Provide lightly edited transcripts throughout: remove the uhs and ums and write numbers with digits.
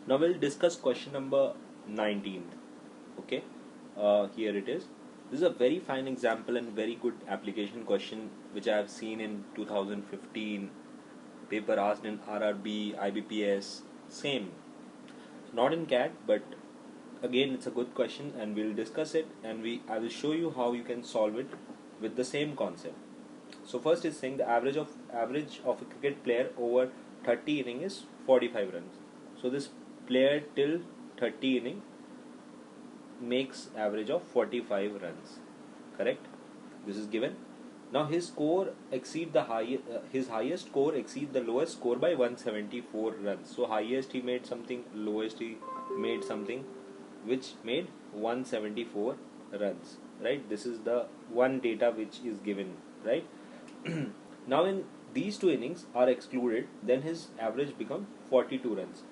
Now we'll discuss question number 19. Okay, here it is. This is a very fine example and very good application question which I have seen in 2015 paper asked in RRB, IBPS, same. Not in CAT, but again it's a good question and we'll discuss it, and I will show you how you can solve it with the same concept. So first is saying the average of a cricket player over 30 inning is 45 runs. So this player till 30 inning makes average of 45 runs. Correct? This is given. Now his score exceed the his highest score exceed the lowest score by 174 runs. So highest he made something, lowest he made something, which made 174 runs. Right? This is the one data which is given. Right? Now in these two innings are excluded, then his average become 42 runs.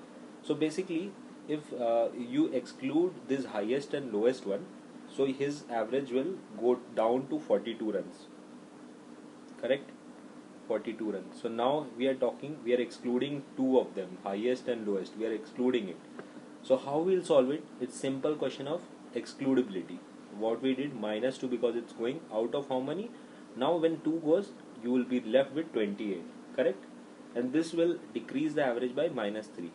So basically, if you exclude this highest and lowest one, so his average will go down to 42 runs. Correct? 42 runs. So now we are excluding two of them, highest and lowest. We are excluding it. So how we'll solve it? It's simple question of excludability. What we did, -2 because it's going out of how many? Now when 2 goes, you will be left with 28. Correct? And this will decrease the average by -3.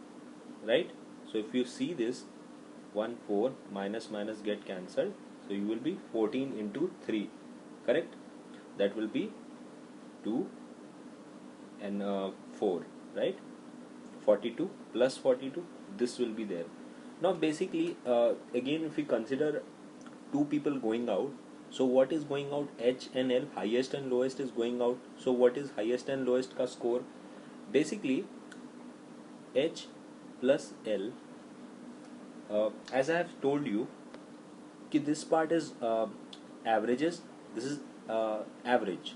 Right? So if you see this, 1, 4, minus get cancelled. So you will be 14 into 3. Correct? That will be 2 and 4. Right? 42 plus 42. This will be there. Now basically, again if we consider two people going out, so what is going out? H and L, highest and lowest is going out. So what is highest and lowest ka score? Basically, H plus L, as I have told you, this part is averages. This is average,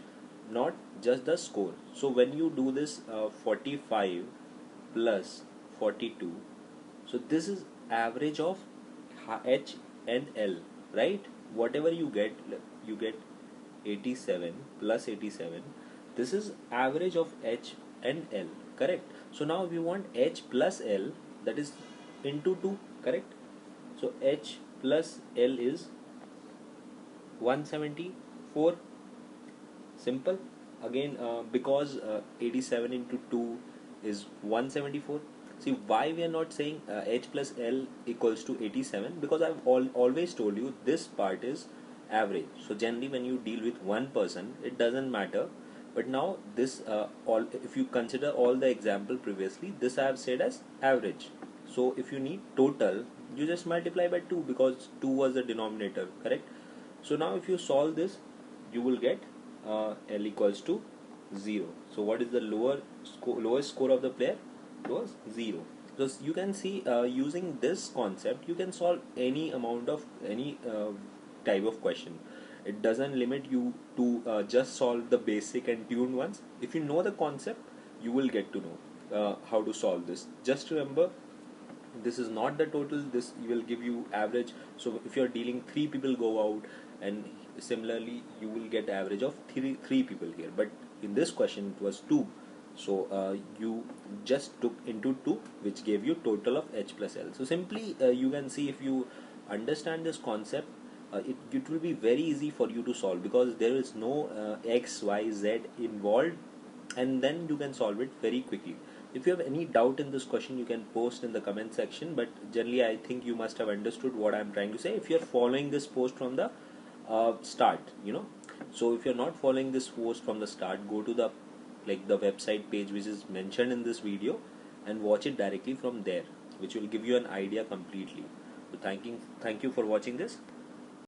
not just the score. So when you do this 45 plus 42, so this is average of H and L, right? Whatever you get 87 plus 87. This is average of H and L, correct? So now we want H plus L, that is into 2, correct? So H plus L is 174. Simple. Again, because 87 into 2 is 174. See why we are not saying H plus L equals to 87, because I've always told you this part is average. So generally when you deal with one person, it doesn't matter. But now this if you consider all the example previously, this I have said as average. So if you need total, you just multiply by 2 because 2 was the denominator, correct? So now if you solve this, you will get L equals to 0. So what is the lowest score of the player? It was 0. So you can see using this concept you can solve any amount of any type of question. It doesn't limit you to just solve the basic and tuned ones. If you know the concept, you will get to know how to solve this. Just remember, this is not the total, this will give you average. So if you are dealing 3 people go out, and similarly you will get average of 3 people here, but in this question it was 2. So you just took into 2, which gave you total of H plus L. So simply you can see, if you understand this concept, it will be very easy for you to solve, because there is no X, Y, Z involved, and then you can solve it very quickly. If you have any doubt in this question, you can post in the comment section, but generally I think you must have understood what I am trying to say if you are following this post from the start, So if you are not following this post from the start, go to the website page which is mentioned in this video and watch it directly from there, which will give you an idea completely. So thank you for watching this.